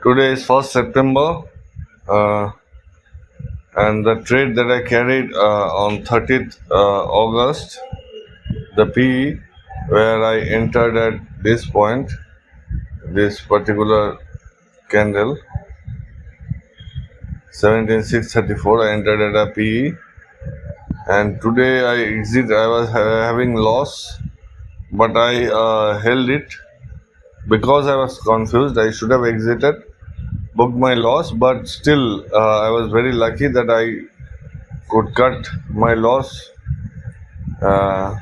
Today is 1st September, uh, and the trade that I carried on 30th August, the PE, where I entered at this point, this particular candle, 17634, I entered at a PE, and today I exit. I was having loss, but I held it because I was confused. I should have exited, booked my loss, but still I was very lucky that I could cut my loss. uh,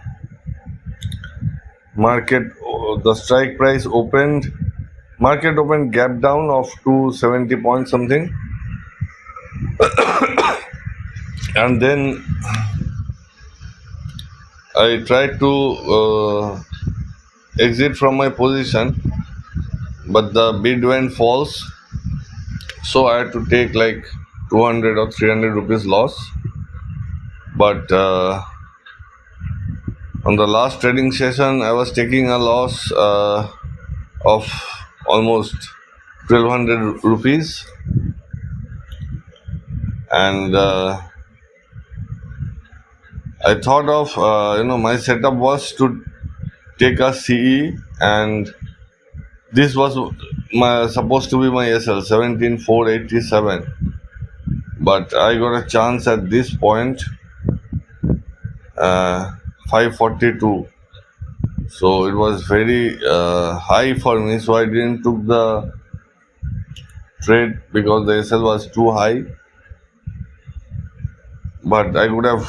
the strike price opened, market opened gap down of 270 point something, and then I tried to exit from my position, but the bid went false, so I had to take like 200 or 300 rupees loss. But on the last trading session I was taking a loss of almost 1200 rupees, and I thought of my setup was to take a CE, and this was my supposed to be my SL 17487, but I got a chance at this point, uh, 542. So it was very high for me, so I didn't took the trade because the SL was too high. But I could have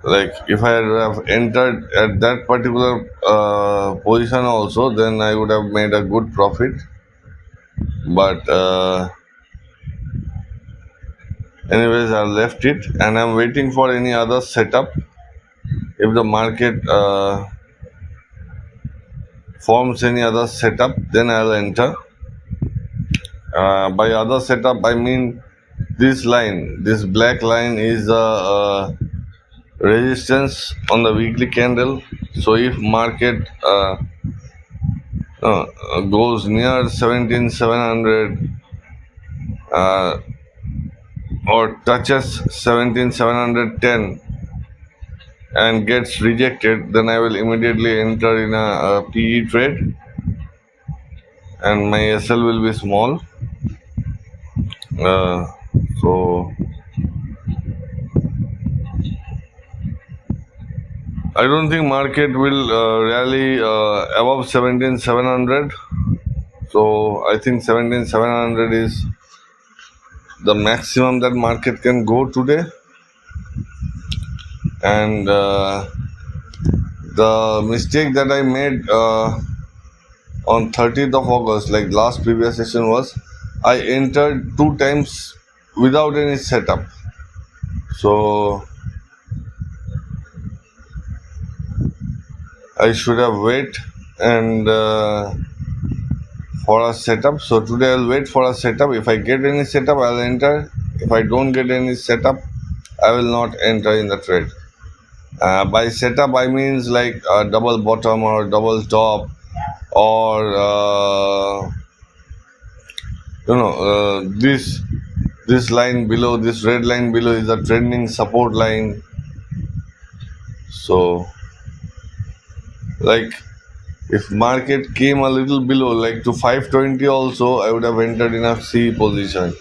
like if I had have entered at that particular position also, then I would have made a good profit. But anyways, I left it, and I'm waiting for any other setup. If the market forms any other setup, then I'll enter. By other setup, I mean this line, this black line is the resistance on the weekly candle. So if market goes near 17700 uh, or touches 17710 and gets rejected, then I will immediately enter in a PE trade, and my SL will be small. Uh, so I don't think market will rally above 17700. So I think 17700 is the maximum that market can go today, and the mistake that I made on 30th of August, like last previous session, was I entered two times without any setup. So I should have wait and for a setup. So today I'll wait for a setup. If I get any setup, I'll enter. If I don't get any setup, I will not enter in the trade. By setup, I means like a double bottom or double top, or this line below, this red line below is a trending support line. So like if market came a little below, like to 520 also, I would have entered in a C position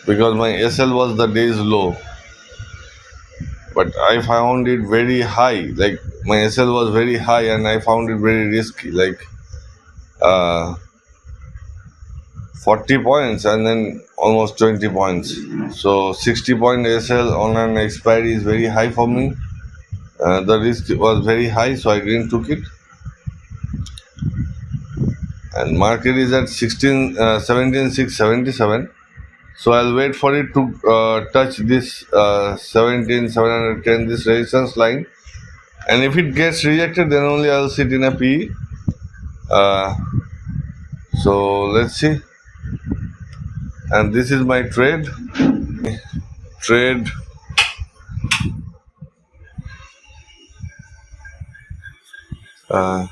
because my SL was the day's low. But I found it very high, like my SL was very high, and I found it very risky, like uh, 40 points and then almost 20 points. So 60 point SL on an expiry is very high for me. The risk was very high, so I didn't took it. And market is at 17677. So I'll wait for it to touch this 17710, this resistance line, and if it gets rejected, then only I'll sit in a PE. So let's see. And this is my trade. Uh,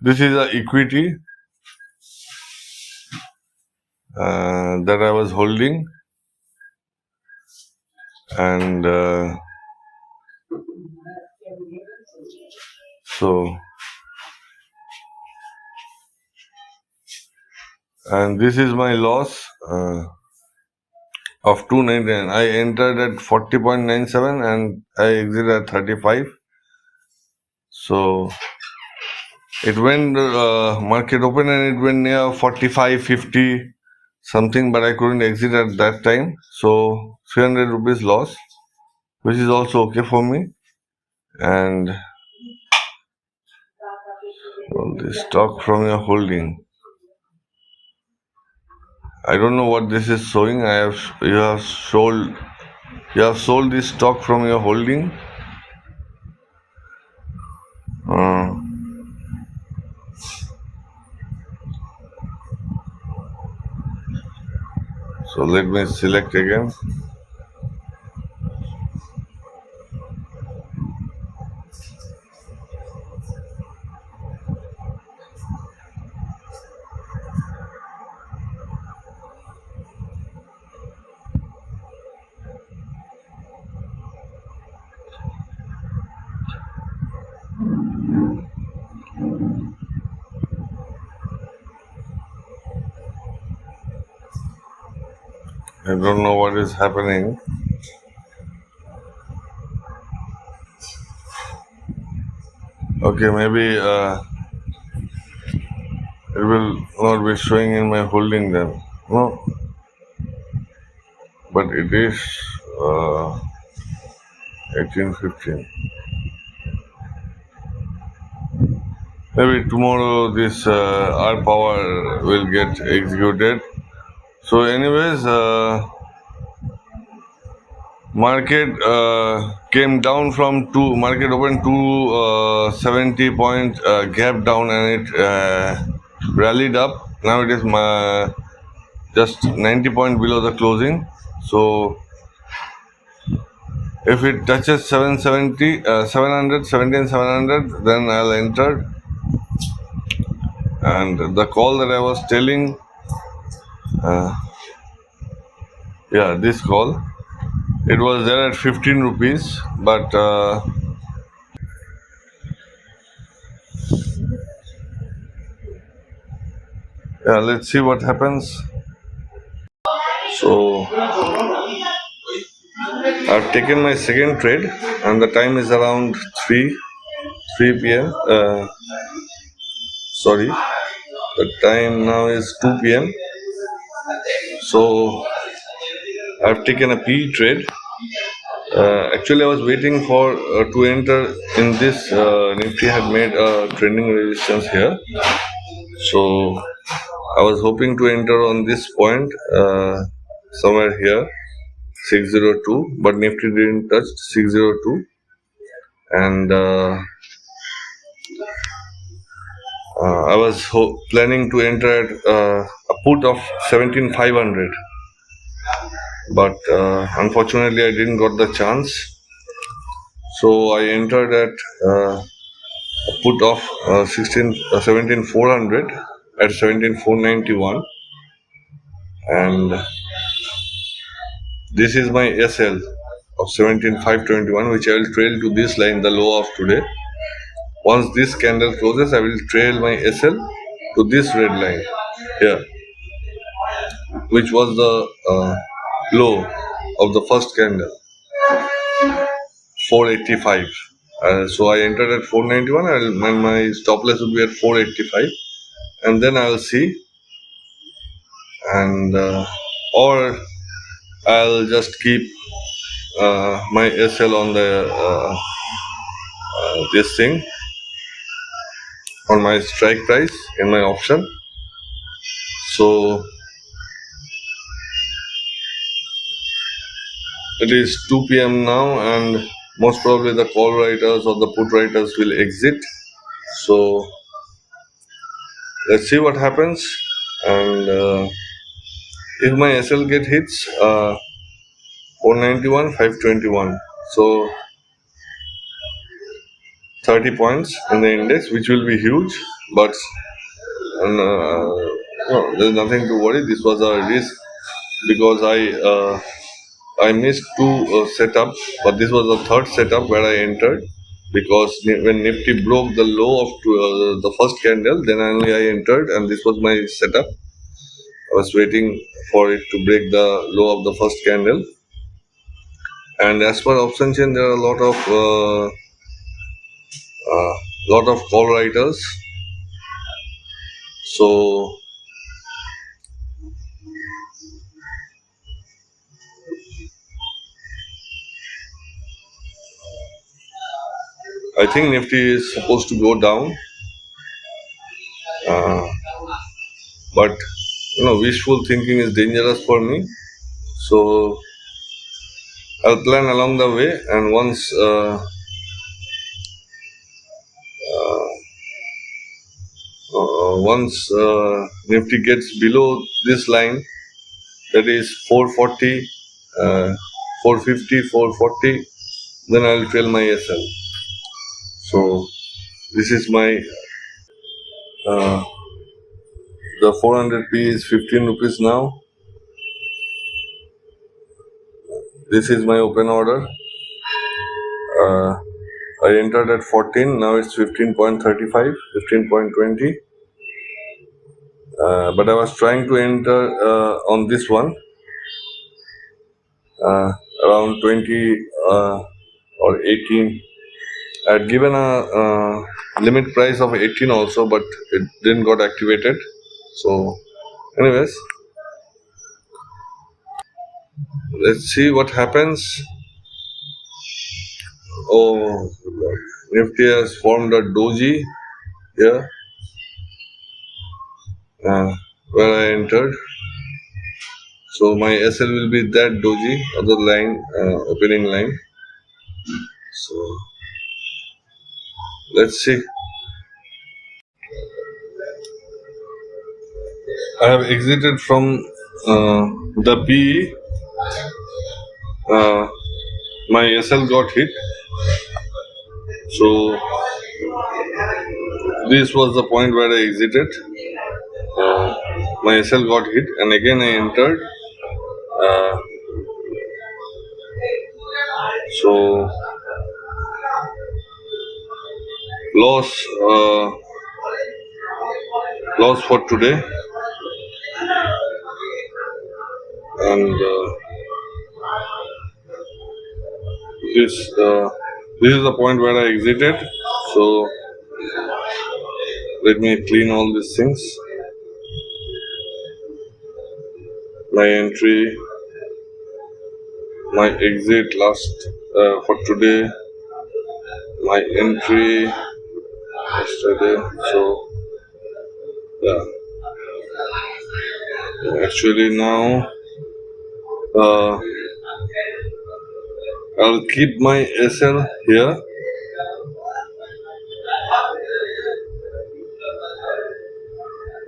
This is a equity that I was holding, and so and this is my loss of 299. I entered at 40.97 and I exited at 35. So it went market open and it went near 45.50 something, but I couldn't exit at that time. So 300 rupees loss, which is also okay for me. And all the stock from your holding, I don't know what this is showing. You have sold this stock from your holding. Uh, so let me select again. I don't know what is happening. Okay, maybe it will not be showing in my holding then. No, but it is 1815. Maybe tomorrow this R power will get executed. So, anyways, market came down from market opened 270 point gap down, and it rallied up. Now it is just 90 point below the closing. So if it touches 770 700 700, then I'll enter. And the call that I was telling, yeah, this call, it was there at 15 rupees, but yeah, let's see what happens. So I've taken my second trade, and the time is around 3 p.m. Sorry, the time now is 2 p.m. So I've taken a PE trade. Actually, I was waiting for to enter in this. Nifty had made a trending resistance here, so I was hoping to enter on this point somewhere here, 602, but Nifty didn't touch 602, and I was planning to enter at a put of 17,500, but unfortunately I didn't got the chance. So I entered at a put of 17,400 at 17,491, and this is my SL of 17,521, which I will trail to this line, the low of today. Once this candle closes, I will trail my SL to this red line here, which was the low of the first candle, 485. So I entered at 491, and my stop loss will be at 485, and then I will see, and or I'll just keep my SL on the this thing on my strike price in my option. So it is 2 p.m. now, and most probably the call writers or the put writers will exit. So let's see what happens, and if my SL get hits 491 521, so 30 points in the index, which will be huge, but no, there's nothing to worry. This was a risk because I missed two setups, but this was the third setup where I entered because when Nifty broke the low of the first candle, then only I entered, and this was my setup. I was waiting for it to break the low of the first candle. And as per option chain, there are a lot of call writers. So I think Nifty is supposed to go down, uh, but wishful thinking is dangerous for me. So I'll plan along the way, and once Nifty gets below this line, that is 440, 450, 440, then I'll trail my SL. So this is my the 400p is 15 rupees now. This is my open order. Uh, I entered at 14. Now it's 15.35, 15.20. But I was trying to enter on this one around 20 or 18. I had given a limit price of 18 also, but it didn't got activated. So, anyways, let's see what happens. Oh, Nifty has formed a doji here where I entered. So my SL will be that doji, other line, opening line. So let's see. I have exited from the PE. My SL got hit. So this was the point where I exited. My SL got hit, and again I entered. Uh, so loss loss for today, and this this is the point where I exited. So let me clean all these things. My entry, my exit last for today, my entry yesterday. So yeah, actually now I'll keep my SL here,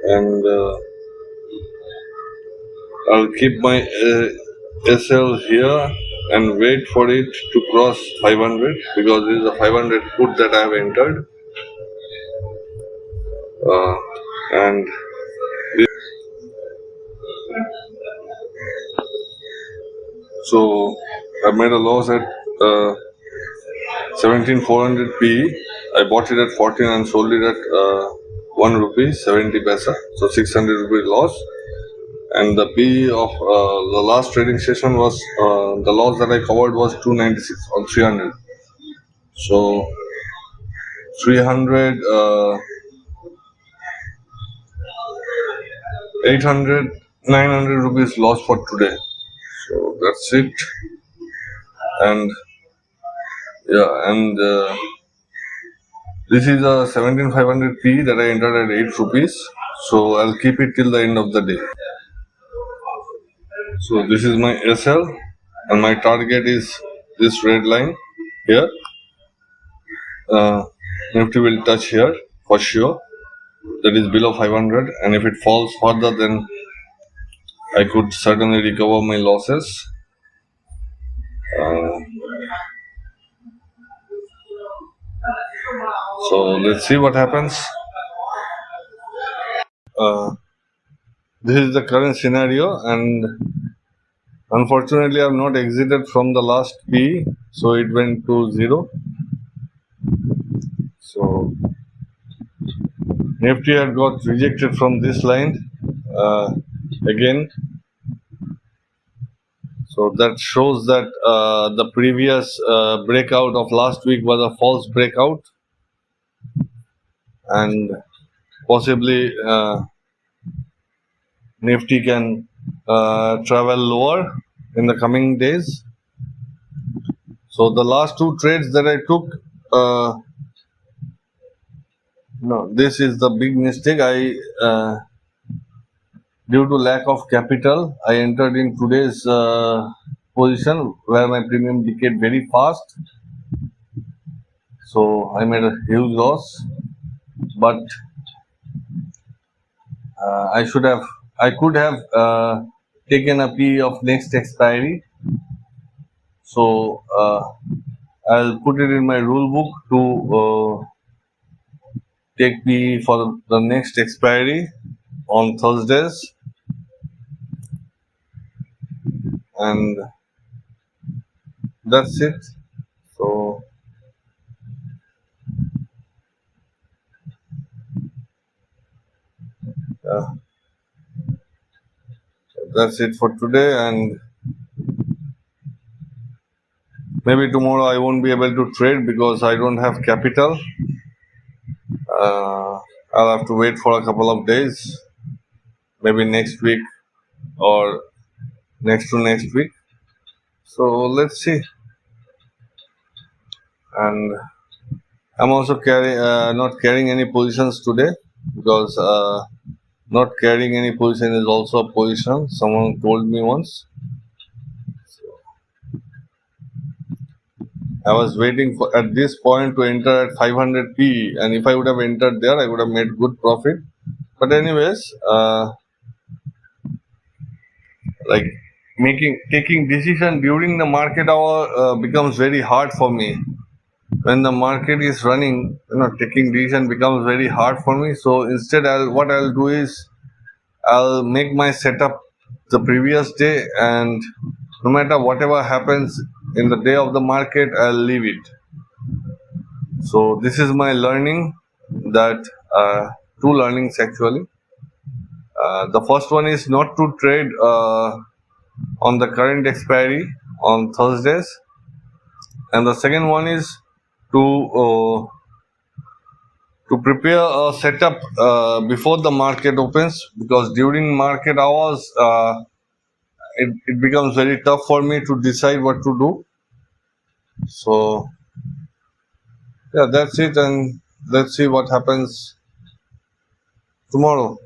and I'll keep my SL here and wait for it to cross 500 because this is a 500 put that I have entered, and so I made a loss at 17400 PE. I bought it at 14 and sold it at 1 rupee 70 paisa, so 600 rupee loss. And the PE of the last trading session was the loss that I covered was 296 or 300. So 300, 800, 900 rupees loss for today. So that's it. And yeah, and this is a 17500 P that I entered at 8 rupees. So I'll keep it till the end of the day. So this is my SL, and my target is this red line here. Nifty will touch here for sure. That is below 500, and if it falls further, then I could certainly recover my losses. So let's see what happens. Uh, this is the current scenario, and unfortunately, I've not exited from the last P, so it went to zero. So Nifty had got rejected from this line uh, again. So that shows that the previous breakout of last week was a false breakout, and possibly Nifty can travel lower in the coming days. So the last two trades that I took, no, this is the big mistake. Due to lack of capital, I entered in today's position where my premium decayed very fast. So I made a huge loss. But I could have taken a P of next expiry. So I'll put it in my rule book to take P for the next expiry on Thursdays, and that's it. So uh, that's it for today, and maybe tomorrow I won't be able to trade because I don't have capital. Uh, I'll have to wait for a couple of days, maybe next week or next to next week. So let's see. And I'm also not carrying any positions today because not carrying any position is also a position. Someone told me once. I was waiting for at this point to enter at 500 P, and if I would have entered there, I would have made good profit. But anyways, like taking decision during the market hour becomes very hard for me. When the market is running, taking decision becomes very hard for me. So instead, what I'll do is I'll make my setup the previous day, and no matter whatever happens in the day of the market, I'll leave it. So this is my learning, that two learnings actually. The first one is not to trade on the current expiry on Thursdays, and the second one is to prepare a setup before the market opens, because during market hours it becomes very tough for me to decide what to do. So yeah, that's it, and let's see what happens tomorrow.